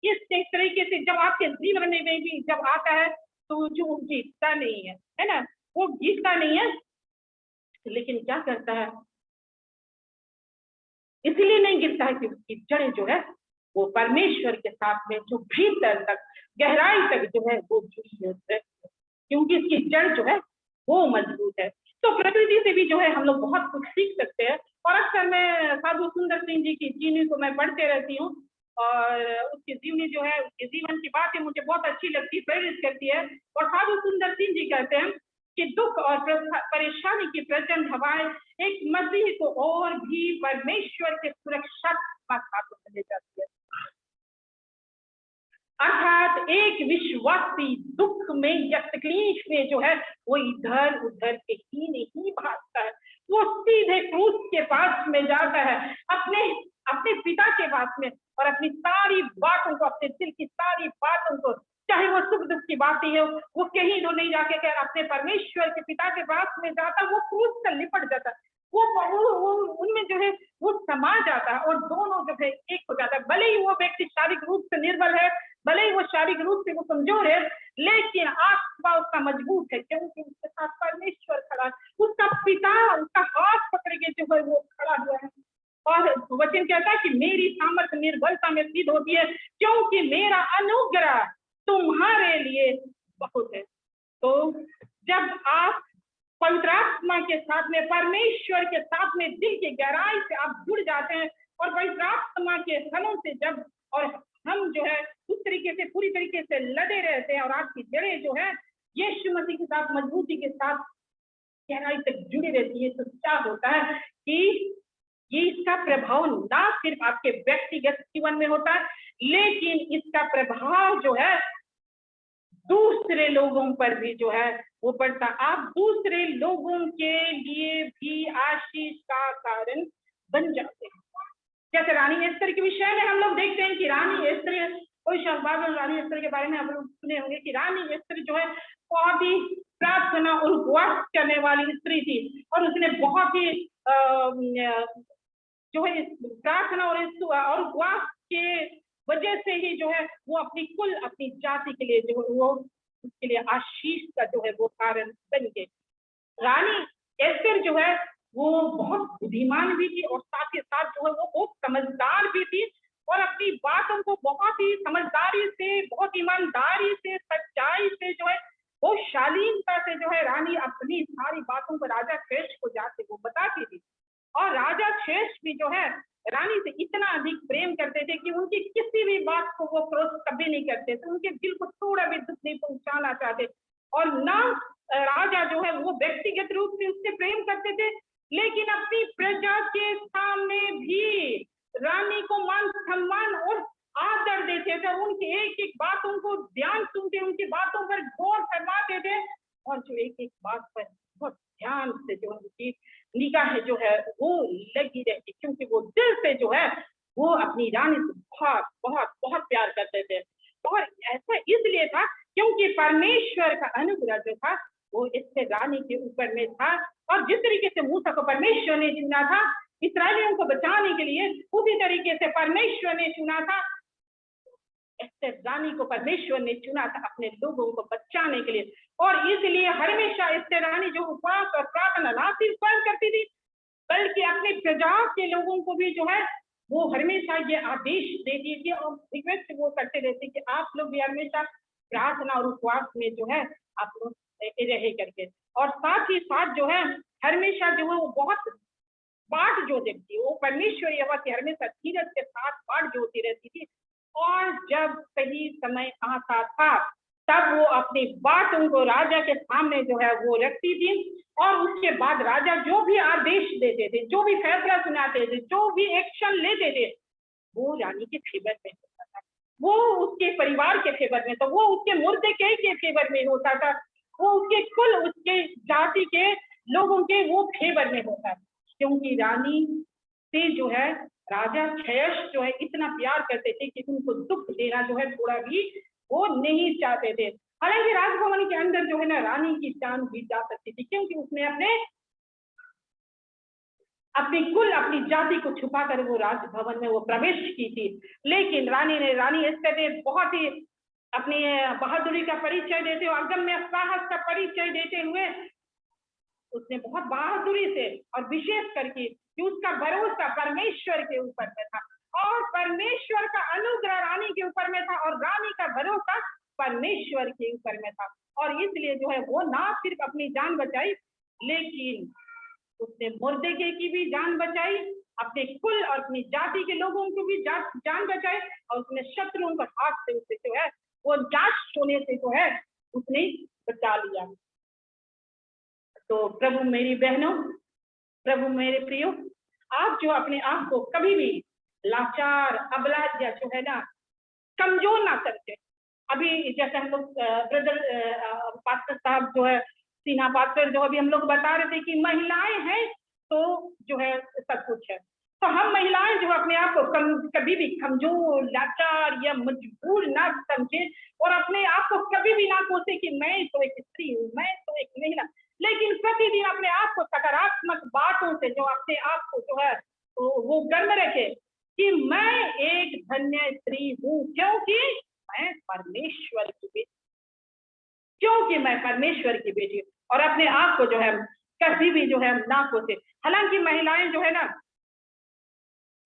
A: इस तरीके से जब आपके जीवन में भी जब आता है तो जो जीतता नहीं है ना, वो जीतता नहीं है। लेकिन क्या करता है, इसलिए नहीं गिरता है कि उसकी जड़ें जो है वो परमेश्वर के साथ में जो भीतर तक गहराई तक जो है वो जुड़ी है, क्योंकि इसकी जड़ जो है वो मजबूत है। तो प्रकृति से भी जो है हम लोग बहुत कुछ सीख सकते हैं। और अक्सर मैं साधु सुंदर सिंह जी की जीवनी को मैं पढ़ते रहती हूँ और उसकी जीवनी जो है उसके जीवन की बातें मुझे बहुत अच्छी लगती, प्रेरित करती है। और साधु सुंदर सिंह जी कहते हैं कि दुख और परेशानी की प्रचंड हवाएं एक मसीही को और भी परमेश्वर के सुरक्षात्मक हाथों में ले जाती है। अर्थात एक विश्वासी दुख में या तकलीफ में जो है वो इधर उधर के ही नहीं भागता है, वो सीधे क्रूस के पास में जाता है, अपने अपने पिता के पास में, और अपनी सारी बातों को, अपने दिल की सारी बातों को, चाहे वो सुख दुख की बातें हो, वो कहीं तो नहीं जाके कह अपने परमेश्वर के पिता के पास में जाता, वो क्रूस से लिपट जाता, वो उनमें जो है वो समा जाता है और दोनों जो है एक हो जाता है। भले ही वो व्यक्ति शारीरिक रूप से निर्बल है, भले ही वो शारीरिक रूप से वो कमजोर है, लेकिन आत्मा उसका मजबूत है, क्योंकि उसके साथ परमेश्वर खड़ा, उसका पिता उसका हाथ पकड़ के जो है वो खड़ा हुआ है। और वचन कहता है कि मेरी सामर्थ्य निर्बलता में सिद्ध होती है, क्योंकि मेरा अनुग्रह तुम्हारे लिए बहुत है। तो जब आप पवित्र आत्मा के साथ में, परमेश्वर के साथ में दिल की गहराई से आप जुड़ जाते हैं और पवित्र आत्मा के फलों से जब और हम जो है उस तरीके से पूरी तरीके से लदे रहते हैं और आपकी जड़ें जो है यीशु मसीह के साथ मजबूती के साथ गहराई तक जुड़ी रहती है, तो क्या होता है कि ये इसका प्रभाव ना सिर्फ आपके व्यक्तिगत जीवन में होता है, लेकिन इसका प्रभाव जो है दूसरे लोगों पर भी जो है वो पड़ता। आप दूसरे लोगों के लिए भी आशीष का कारण बन जाते हैं। जैसे रानी एस्तर के विषय में हम लोग देखते हैं कि रानी एस्तर, कोई शब्द रानी एस्तर के बारे में आप लोग सुने होंगे कि रानी एस्तर जो है बहुत ही प्रार्थना और उपवास करने वाली स्त्री थी, और उसने बहुत ही जो है प्रार्थना और उपवास के वजह से ही जो है वो अपनी कुल अपनी जाति के लिए जो है वो उसके लिए आशीष का जो है वो कारण बन गए। रानी एस्तर जो है वो बहुत बुद्धिमान भी थी और साथ ही साथ जो है वो बहुत समझदार भी थी, और अपनी बातों को बहुत ही समझदारी से, बहुत ईमानदारी से, सच्चाई से जो है वो शालीनता से जो है रानी अपनी सारी बातों को राजा श्रेष्ठ को जाके वो बताती थी। और राजा श्रेष्ठ भी जो है रानी से इतना अधिक प्रेम करते थे कि उनकी किसी भी बात को वो क्रोध कभी नहीं करते थे, उनके दिल को थोड़ा भी दुख नहीं पहुंचाना चाहते, और ना राजा जो है वो व्यक्तिगत रूप से उससे प्रेम करते थे, लेकिन अपनी प्रजा के सामने भी रानी को मान सम्मान और आदर देते थे, उनकी एक एक बातों को ध्यान सुनते, उनकी बातों पर गौर फरमाते थे, और जो एक एक बात पर बहुत ध्यान से जो उनकी निगाह जो है वो लगी रहती, क्योंकि वो दिल से जो है वो अपनी रानी से बहुत बहुत बहुत प्यार करते थे। और ऐसा इसलिए था क्योंकि परमेश्वर का अनुग्रह जो था वो इससे रानी के ऊपर में था, और जिस तरीके से मूसा को परमेश्वर ने चुना था इस्राएलियों को बचाने के लिए, उसी तरीके से परमेश्वर ने चुना था एस्तर रानी को, परमेश्वर ने चुना था अपने लोगों को बचाने के लिए। और इसलिए हमेशा एस्तर रानी जो उपवास और प्रार्थना ना सिर्फ करती थी, बल्कि अपने प्रजा के लोगों को भी जो है वो हमेशा ये आदेश देती थी और रिक्वेस्ट वो करते रहते कि आप लोग भी हमेशा प्रार्थना और उपवास में जो है आप लोग रहे करके, और साथ ही साथ जो है हमेशा जो है वो बहुत बाट जो देती वो परमेश्वर यहोवा की हमेशा धीरज के साथ बाट जो होती रहती थी, और जब सही समय आता था तब वो अपनी बातों को राजा के सामने जो है वो रखती थी, और उसके बाद राजा जो भी आदेश देते थे, जो भी फैसला सुनाते थे, जो भी एक्शन लेते थे, वो रानी के फेवर में होता था। वो उसके परिवार के फेवर में था, वो उसके मुर्दे के फेवर में होता था, वो उसके कुल उसके जाति के लोगों के वो फेवर में होता था, क्योंकि रानी से जो है राजा क्षयश जो है इतना प्यार करते थे कि उनको दुख देना जो है थोड़ा भी वो नहीं चाहते थे। हालांकि राजभवन के अंदर जो है ना रानी की जान भी जा सकती थी, क्योंकि उसने अपनी कुल अपनी जाति को छुपाकर वो राजभवन में वो प्रवेश की थी। लेकिन रानी एस्टर ने बहुत ही अपनी बहादुरी का परिचय देते हुए, अगम्य साहस का परिचय देते हुए उसने बहुत बहादुरी से और विशेष करके कि उसका भरोसा परमेश्वर के ऊपर में था और परमेश्वर का अनुग्रह रानी के ऊपर में था और रानी का भरोसा परमेश्वर के ऊपर में था। और इसलिए जो है वो ना सिर्फ अपनी जान बचाई, लेकिन उसने मुर्दे की भी जान बचाई, अपने कुल और अपनी जाति के लोगों को भी जान बचाई, और उसने शत्रुओं पर हाथ से उसे जो है वो नाश होने से जो है उसने बचा लिया। तो प्रभु मेरी बहनों, प्रभु मेरे प्रियो, आप जो अपने आप को कभी भी लाचार, अबला या जो है ना कमजोर ना करते। अभी जैसे हम लोग ब्रदर पास्टर साहब जो है सिन्हा पास्टर जो अभी हम लोग बता रहे थे कि महिलाएं हैं तो जो है सब कुछ है, तो हम महिलाएं जो अपने आप को कभी भी कमजोर, लाचार या मजबूर ना समझे और अपने आप को कभी भी ना सोचे कि मैं तो एक स्त्री हूँ, मैं तो एक महिला, लेकिन प्रतिदिन अपने आप को सकारात्मक बातों से जो अपने आप को जो है वो गर्म रखे कि मैं एक धन्य स्त्री हूँ, क्योंकि मैं परमेश्वर की बेटी, क्योंकि मैं परमेश्वर की बेटी हूँ। और अपने आप को जो है कभी भी जो है ना सोचे। हालांकि महिलाएं जो है ना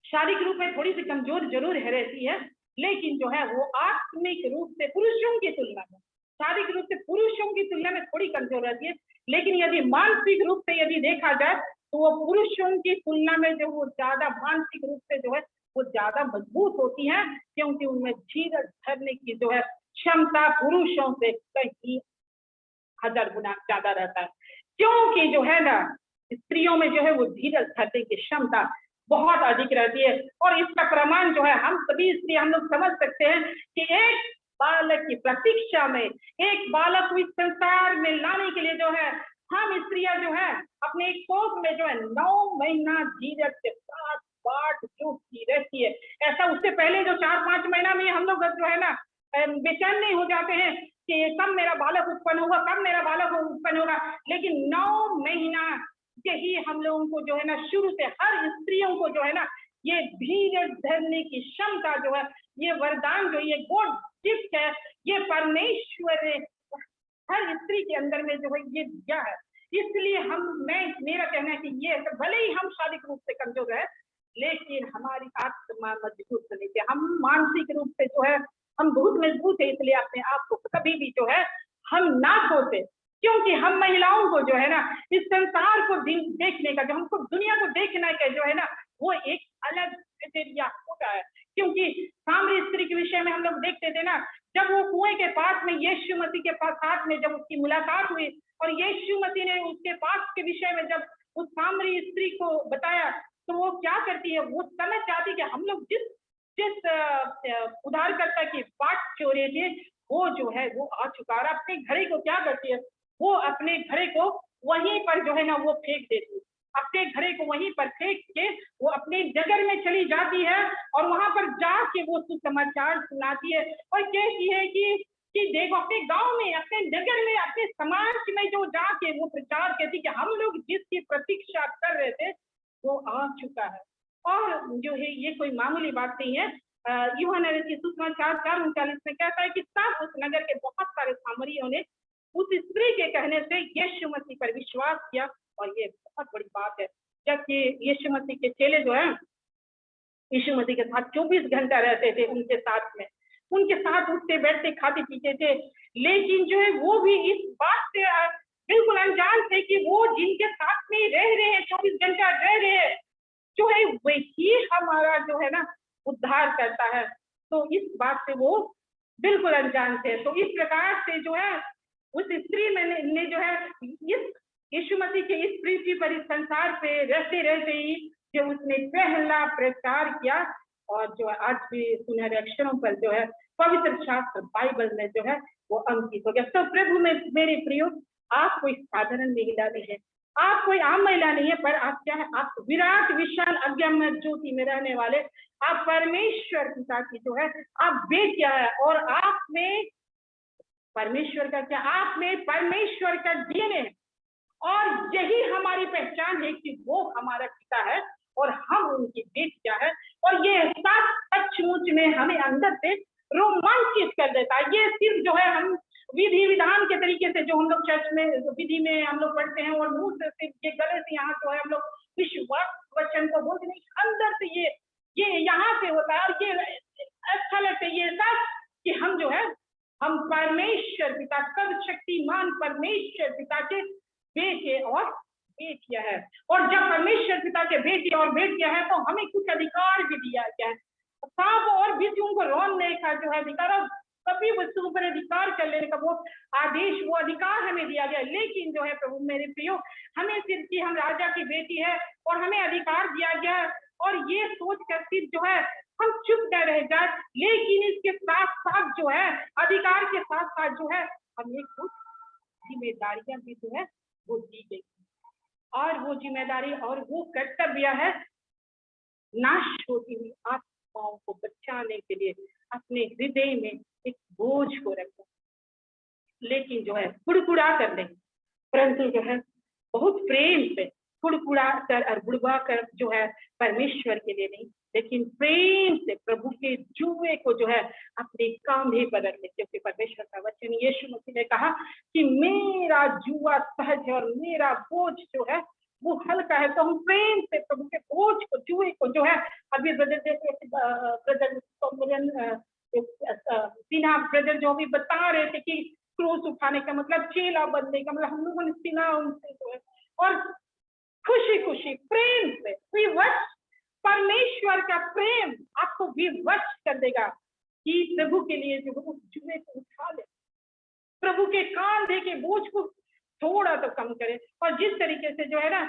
A: शारीरिक रूप में थोड़ी सी कमजोर जरूर रहती है, लेकिन जो है वो आत्मिक रूप से पुरुषों की तुलना में, शारीरिक रूप से पुरुषों की तुलना में थोड़ी कमजोर रहती है, लेकिन यदि मानसिक रूप से यदि देखा जाए तो वो पुरुषों की तुलना में जो वो ज्यादा मानसिक रूप से जो है वो ज्यादा मजबूत होती है, क्योंकि उनमें धीरज धरने की जो है क्षमता पुरुषों से कहीं 1000 गुना ज्यादा रहता है, क्योंकि जो है ना स्त्रियों में जो है वो धीरज धरने की क्षमता बहुत अधिक रहती है। और इसका प्रमाण जो है हम सभी स्त्री हम लोग समझ सकते हैं कि एक बालक की प्रतीक्षा में, एक बालक को इस संसार में लाने के लिए जो है हम स्त्रियां जो है अपने एक कोख में जो है 9 महीना धीरज के साथ बाट चूकती रहती है। ऐसा उससे पहले जो 4-5 महीना में हम लोग जो है ना बेचैन नहीं हो जाते हैं कि कब मेरा बालक उत्पन्न होगा, कब मेरा बालक उत्पन्न होगा, लेकिन 9 महीना यही हम लोगों को जो है ना शुरू से हर स्त्रियों को जो है ना ये धीरज धरने की क्षमता जो है, ये वरदान जो ये गॉड गिफ्ट है, ये परमेश्वर ने हर स्त्री के अंदर में जो है ये दिया है। इसलिए मेरा कहना है कि ये भले ही हम शारीरिक रूप से कमजोर है, लेकिन हमारी आत्मा मजबूत होनी चाहिए। हम मानसिक रूप से जो है हम बहुत मजबूत है, इसलिए अपने आप को कभी भी जो है हम ना सोचे, क्योंकि हम महिलाओं को जो है ना इस संसार को देखने का, जो हमको दुनिया को देखना का जो है ना वो एक अलग नजरिया होता है। क्योंकि सामरी स्त्री के विषय में हम लोग देखते थे ना, जब वो कुएं के पास में यीशु मसीह के पास साथ में जब उसकी मुलाकात हुई और यीशु मसीह ने उसके पास के विषय में जब उस सामरी स्त्री को बताया, तो वो क्या करती है, वो समझ जाती कि हम लोग जिस उधारकर्ता की बाट चोरी थे वो जो है वो आ चुका, और अपने घड़े को क्या करती है, वो अपने घड़े को वहीं पर जो है ना वो फेंक देती है, अपने घड़े को वहीं पर फेंक के वो अपने नगर में चली जाती है और वहां पर जाके वो सुसमाचार सुनाती है और कहती है कि देखो अपने गांव में, अपने नगर में, अपने समाज में जो जाके वो प्रचार करती कि हम लोग जिसकी प्रतीक्षा कर रहे थे वो आ चुका है। और जो है ये कोई मामूली बात नहीं है। यूहन्ना रचित सुसमाचार 4:39 में कहता है कि तब उस नगर के बहुत सारे सामरियों ने उस स्त्री के कहने से यीशु मसीह पर विश्वास किया, और ये बहुत बड़ी बात है। जबकि यीशु मसीह के चेले जो है यीशु मसीह के साथ 24 घंटा रहते थे, उनके साथ में, उनके साथ उठते बैठते खाते पीते थे, लेकिन जो है वो भी इस बात से बिल्कुल अनजान थे कि वो जिनके साथ में रह रहे हैं, 24 घंटा रह रहे हैं, जो है वही हमारा जो है ना उद्धार करता है। तो इस बात से वो बिल्कुल अनजान थे। तो इस प्रकार से जो है उस स्त्री ने जो है इस यीशु मसीह के इस पृथ्वी पर इस संसार पे रहते रहते ही जो उसने पहला प्रचार किया, और जो है आज भी सुनहरे अक्षरों पर जो है पवित्र शास्त्र बाइबल में जो है वो अंकित हो गया। तो प्रभु में मेरे प्रियो, आप कोई साधारण महिला नहीं है, आप कोई आम महिला नहीं है, पर आप क्या है, आप विराट विशाल अज्ञात ज्योति में रहने वाले, आप परमेश्वर पिता की जो है आप बेटिया है, और आप में परमेश्वर का क्या, आप में परमेश्वर का डीएनए है, और यही हमारी पहचान है कि वो हमारा पिता है और हम उनकी बेटियां है। और ये एहसास सचमुच में हमें अंदर से रोमांचित कर देता है। ये सिर्फ जो है हम विधि विधान के तरीके से जो हम लोग चर्च में विधि में हम लोग पढ़ते हैं और मुंह से सिर्फ ये गले से यहाँ जो है हम लोग विश्वास वचन को बोलते नहीं, अंदर से ये यहाँ से होता है। और ये अच्छा लगता है ये एहसास कि हम जो है हम परमेश्वर पिता, सर्वशक्तिमान परमेश्वर पिता के बेटे और बेटियां है। और जब परमेश्वर पिता के बेटे और बेटियां है तो हमें कुछ अधिकार भी दिया गया है। सांप और बिच्छुओं को रौंदने का जो है अधिकार, सभी वस्तुओं पर अधिकार कर लेने का वो आदेश, वो अधिकार हमें दिया गया। लेकिन जो है प्रभु मेरे प्रियो, हमें सिर्फ कि हम राजा की बेटी है और हमें अधिकार दिया गया है, और ये सोच कर सिर्फ जो है हम चुप कर रह जाए। लेकिन इसके साथ साथ जो है अधिकार के साथ साथ जो है हमें कुछ जिम्मेदारियां भी जो है वो दी गई, और वो जिम्मेदारी और वो कर्तव्य है नाश होती हुई आत्माओं को बचाने के लिए अपने हृदय में एक बोझ को रखना। लेकिन जो है कुड़कुड़ा कर नहीं, परंतु जो है बहुत प्रेम से कुड़कुड़ा कर और बुड़बा कर जो है परमेश्वर के लिए नहीं, लेकिन प्रेम से प्रभु के जुए को जो है अपने कांधे पर रख ले। क्योंकि परमेश्वर का वचन यीशु मसीह ने कहा कि मेरा जुआ सहज है और मेरा बोझ जो है वो हल्का है। तो हम प्रेम से प्रभु के बोझ को, जुए को जो है, अभी ब्रदर सिन्हा ब्रदर जो भी बता रहे थे कि क्रूस उठाने का मतलब चेला बनने का मतलब, हम लोगों ने सुना उनसे जो है, और खुशी खुशी प्रेम से विवश, परमेश्वर का प्रेम आपको विवश कर देगा कि प्रभु के लिए जो उस जुए को उठा ले, प्रभु के कांधे के बोझ को थोड़ा तो कम करे। और जिस तरीके से जो है ना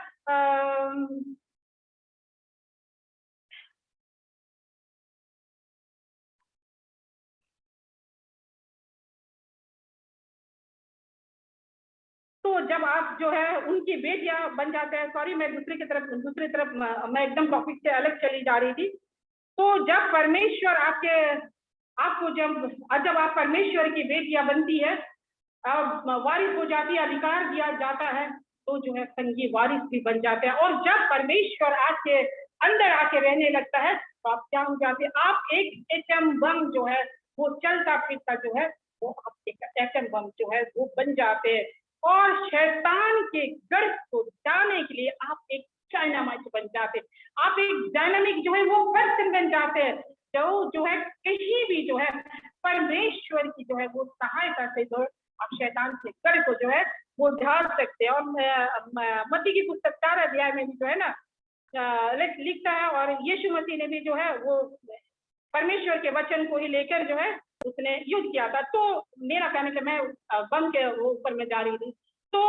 A: तो जब आप जो है उनकी बेटियां बन जाते हैं, सॉरी मैं दूसरी तरफ मैं एकदम टॉपिक से अलग चली जा रही थी। तो जब परमेश्वर आपको जब आप परमेश्वर की बेटियां बनती है, वारिस हो जाती है, अधिकार दिया जाता है, तो जो है संगी वारिस भी बन जाते हैं। और जब परमेश्वर आपके अंदर आके रहने लगता है तो आप क्या हो जाते हैं, आप एक एटम बम जो है वो चलता फिरता जो है वो आप एक एटम बम जो है वो बन जाते हैं। और शैतान के गर्भ को जाने के लिए आप एक डायनामाइट बन जाते हैं, आप एक डायनामिक जो है वो पर्सन बन जाते हैं, जो है कहीं भी जो है परमेश्वर की जो है वो सहायता से जो आप शैतान के गर्भ को जो है वो ढाल सकते हैं। और मत्ती की पुस्तक 4 अध्याय में भी जो है ना लिखता है, और यीशु मसीह ने भी जो है वो परमेश्वर के वचन को ही लेकर जो है उसने युद्ध किया था। तो मेरा कहने का, मैं बम के ऊपर में जा रही थी, तो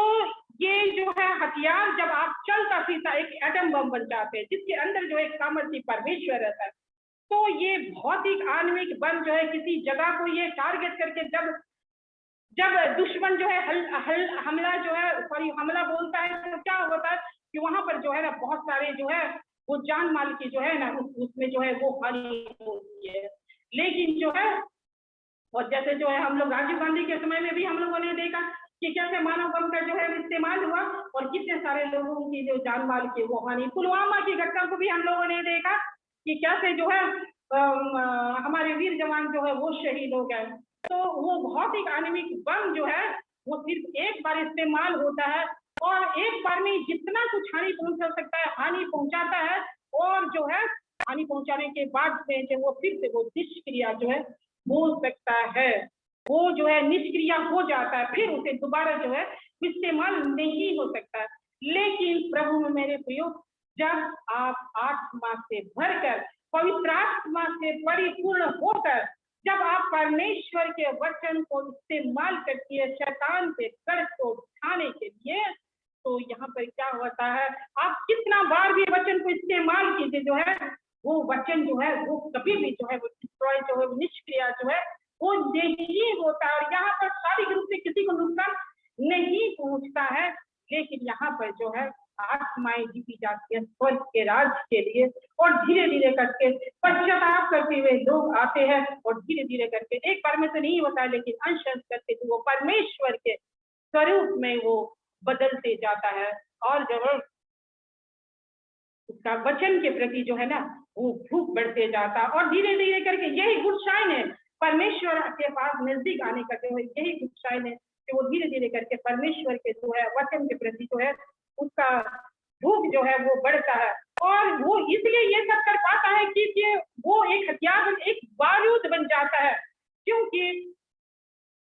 A: ये जो है हथियार जब आप चलता फिरता एक एटम बम बन जाते हैं जिसके अंदर जो एक सामर्थ्य परमेश्वर रहता है, तो ये भौतिक आणविक बम जो है किसी जगह को ये टारगेट करके जब दुश्मन जो है हमला जो है हमला बोलता है, तो क्या होता है कि वहां पर जो है ना बहुत सारे जो है वो जान माल की जो है ना उसमें जो है वो हानि होती है। लेकिन जो है, और जैसे जो है हम लोग राजीव गांधी के समय में भी हम लोगों ने देखा कि कैसे मानव बम का जो है इस्तेमाल हुआ और कितने सारे लोगों की जो जान माल की वो हानि। पुलवामा की घटना को भी हम लोगों ने देखा कि कैसे जो है हमारे वीर जवान जो है वो शहीद हो गए। तो वो भौतिक आणविक बम जो है वो सिर्फ एक बार इस्तेमाल होता है और एक बार में जितना कुछ हानि पहुंचा सकता है हानि पहुंचाता है, और जो है हानि पहुंचाने के बाद में जो वो फिर से वो निष्क्रिय जो है हो सकता है, वो जो है निष्क्रिय हो जाता है, फिर उसे दोबारा जो है इस्तेमाल नहीं हो सकता। लेकिन प्रभु में मेरे प्रियो, जब आप आत्मा से भरकर पवित्र आत्मा से परिपूर्ण होकर जब आप परमेश्वर के वचन को इस्तेमाल करती है शैतान से कर्ज को उठाने के लिए, तो यहाँ पर क्या होता है, आप कितना बार भी वचन को इस्तेमाल कीजिए जो है वो वचन जो है वो कभी भी जो है वो डिस्ट्रॉय जो है निष्क्रिय जो है वो नहीं होता है। और यहाँ पर शारीरिक रूप से किसी को नुकसान नहीं पहुंचता है, लेकिन यहाँ पर जो है आत्माएं जीती जाती है स्वर्ग के राज्य के लिए। और धीरे धीरे करके पश्चाताप करते हुए लोग आते हैं और धीरे धीरे करके एक बार में तो नहीं होता है, लेकिन अंश अंश करके वो परमेश्वर के स्वरूप में वो बदलते जाता है। और जब उसका वचन के प्रति जो है ना वो भूख बढ़ते जाता, और धीरे धीरे करके यही गुड साइन है परमेश्वर के पास नजदीक आने का जो है, यही गुड साइन है कि वो धीरे धीरे करके परमेश्वर के जो है वचन के प्रति जो है उसका भूख जो है वो बढ़ता है। और वो इसलिए ये सब कर पाता है कि वो एक हथियार, एक बारूद बन जाता है, क्योंकि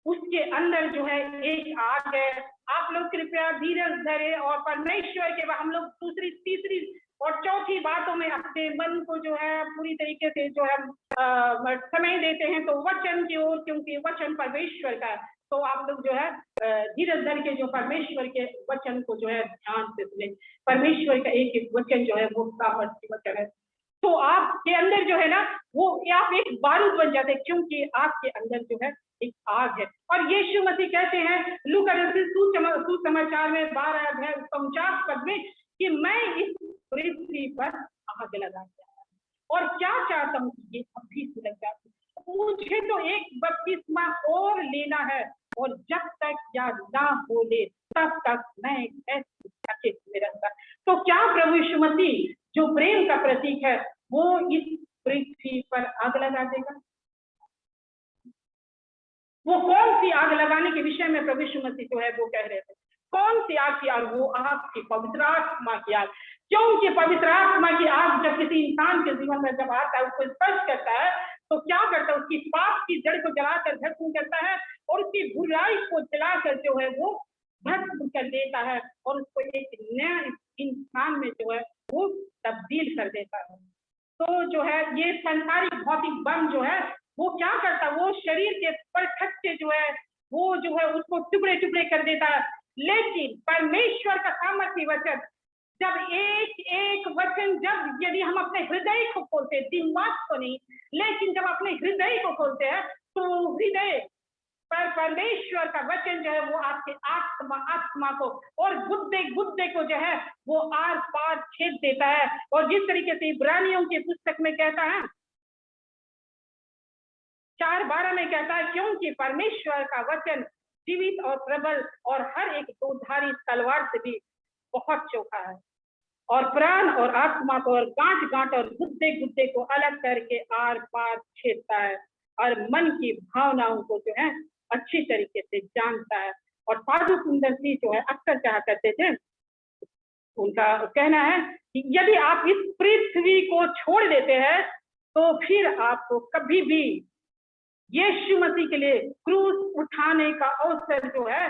A: उसके अंदर जो है एक आग है। आप लोग कृपया धीरज धरे और परमेश्वर के हम लोग दूसरी तीसरी और चौथी बातों में अपने मन को जो है पूरी तरीके से जो है समय देते हैं तो वचन की ओर, क्योंकि वचन परमेश्वर का। तो आप लोग जो है धीरज धर के जो परमेश्वर के वचन को जो है ध्यान से सुने। परमेश्वर का एक एक वचन जो है वो सामर्थ्य वचन है। तो आपके अंदर जो है ना वो आप एक बारूद बन जाते हैं, क्योंकि आपके अंदर जो है एक आग है। और यीशु मसीह कहते हैं लूका सुसमाचार में 12 अध्याय 49 पद में कि मैं इस पृथ्वी पर आग लगा दिया और क्या चाहता हूँ कि ये अभी सुलग जाती। मुझे तो एक बपतिस्मा और लेना है, और जब तक याद ना हो ले तब तक मैं ऐसे में रहता। तो क्या प्रभु यीशु मसीह जो प्रेम का प्रतीक है वो इस पृथ्वी पर आग लगा देगा? वो कौन सी आग लगाने के विषय में प्रभु यीशु मसीह जो है वो कह रहे थे? कौन सी आग की आग? वो आपकी पवित्र आत्मा की आग। क्योंकि पवित्र आत्मा की आग जब किसी इंसान के जीवन में जब आता है उसको स्पर्श करता है तो क्या करता है? उसकी पाप की जड़ को जलाकर भस्म करता है और उसकी बुराई को जलाकर जो है वो भस्म कर देता है और उसको एक नया इंसान में जो है वो तब्दील कर देता है। तो जो है ये संसारिक भौतिक बम जो है वो क्या करता है? वो शरीर के परखट से जो है वो जो है उसको टुकड़े टुकड़े कर देता है। लेकिन परमेश्वर का सामर्थ्य वचन, जब एक एक वचन, जब यदि हम अपने हृदय को खोलते हैं, दिमाग को नहीं, लेकिन जब अपने हृदय को खोलते हैं तो हृदय पर परमेश्वर का वचन जो है वो आपके आत्मा को और गुद्दे को जो है वो आर पार छेद देता है। और जिस तरीके से इब्रानियों की पुस्तक में कहता है 4:12 में कहता है क्योंकि परमेश्वर का वचन जीवित और प्रबल और हर एक दोधारी तलवार से भी बहुत चोखा है और प्राण और आत्मा को और गांठ गांठ और गुद्दे को अलग करके आर पार छेदता है और मन की भावनाओं को जो है अच्छी तरीके से जानता है। और साधु सुंदर सिंह जो है अक्सर कहा करते थे, उनका कहना है कि यदि आप इस पृथ्वी को छोड़ देते हैं तो फिर आपको कभी भी यीशु मसीह के लिए क्रूस उठाने का अवसर जो है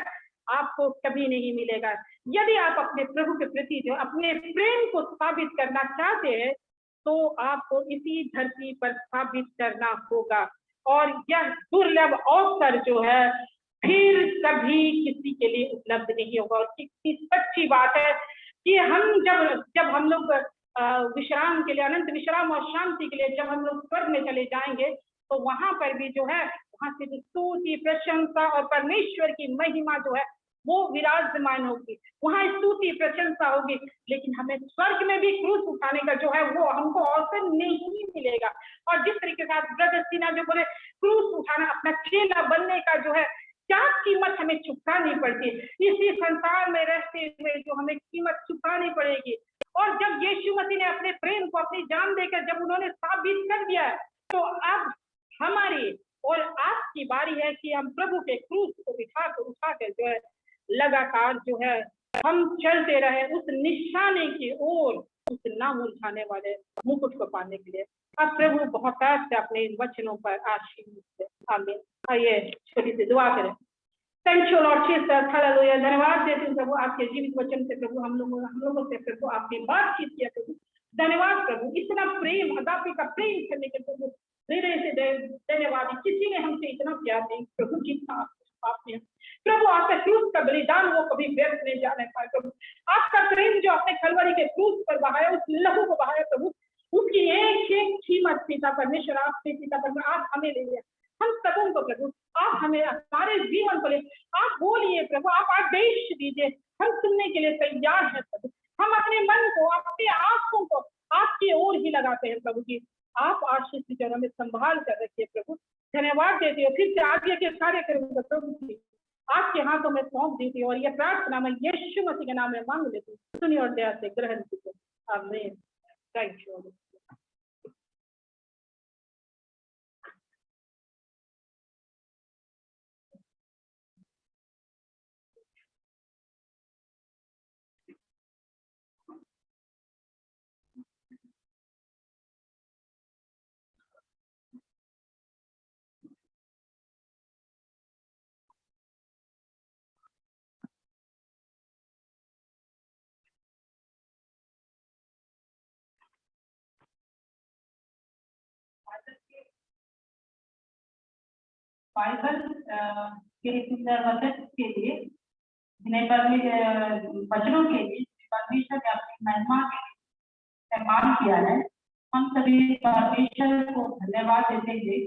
A: आपको कभी नहीं मिलेगा। यदि आप अपने प्रभु के प्रति जो अपने प्रेम को साबित करना चाहते हैं तो आपको इसी धरती पर साबित करना होगा। और यह दुर्लभ अवसर जो है फिर कभी किसी के लिए उपलब्ध नहीं होगा। और कितनी सच्ची बात है कि हम जब हम लोग विश्राम के लिए, अनंत विश्राम और शांति के लिए जब हम लोग स्वर्ग में चले जाएंगे तो वहां पर भी जो है वहां से स्तुति प्रशंसा और परमेश्वर की महिमा जो है वो विराजमान होगी, वहां स्तुति प्रशंसा होगी। लेकिन हमें स्वर्ग में भी क्रूस उठाने का जो है वो हमको अवसर नहीं मिलेगा। और जिस तरीके से ब्रदर सीना जो बोले क्रूस उठाना, अपना चेला बनने का जो है क्या कीमत हमें चुकानी पड़ती है, इसी संसार में रहते हुए जो हमें कीमत चुकानी पड़ेगी। और जब यीशु मसीह ने अपने प्रेम को अपनी जान देकर जब उन्होंने साबित कर दिया तो अब हमारी और आपकी बारी है कि हम प्रभु के क्रूस को उठा कर जो है लगातार जो है हम चलते रहे उस निशाने की ओर, उस ना मुरझाने वाले मुकुट को पाने के लिए। अब प्रभु बहुत से अपने वचनों पर आशीर्वाद दे। आमीन। आइए छोटी सी दुआ करें। Thank you Lord Jesus, hallelujah. धन्यवाद देते हैं प्रभु आपके जीवित वचन से प्रभु हम लोगों से प्रभु आपने बातचीत किया प्रभु। धन्यवाद प्रभु, इतना प्रेम अगापे का प्रेम करने के प्रभु हृदय से धन्यवाद। किसी ने हमसे इतना प्यार नहीं प्रभु जितना आपने प्रभु आपका क्रूस का बलिदान वो कभी व्यर्थ नहीं जाने पाए प्रभु। आपका प्रेम जो आपने कलवरी के क्रूस पर बहाया, उस लहू को बहाया प्रभु, उसकी एक एक कीमत पिता परमेश्वर आपसे, पिता परमेश्वर आप हमें ले लिया, हम सबों को प्रभु आप हमें हमारे जीवन को ले, आप बोलिए प्रभु, आप आदेश दीजिए, हम सुनने के लिए तैयार हैं प्रभु। हम अपने मन को, अपने आंखों को आपकी ओर ही लगाते हैं प्रभु जी। आप आशीष दीजिए और हमें संभाल कर रखिए प्रभु। धन्यवाद देती हूँ, फिर से आगे के कार्यक्रम को प्रभु जी आपके हाथों में सौंप देती हूँ और ये प्रार्थना मैं यीशु मसीह के नाम में मांग लेती हूँ, सुनिए और दया से ग्रहण कीजिए। आमीन। Thank you.
B: बाइबल के सुंदर वचन के लिए, वचनों के लिए परमेश्वर ने अपनी महिमा के लिए काम किया है। हम सभी परमेश्वर को धन्यवाद देते हुए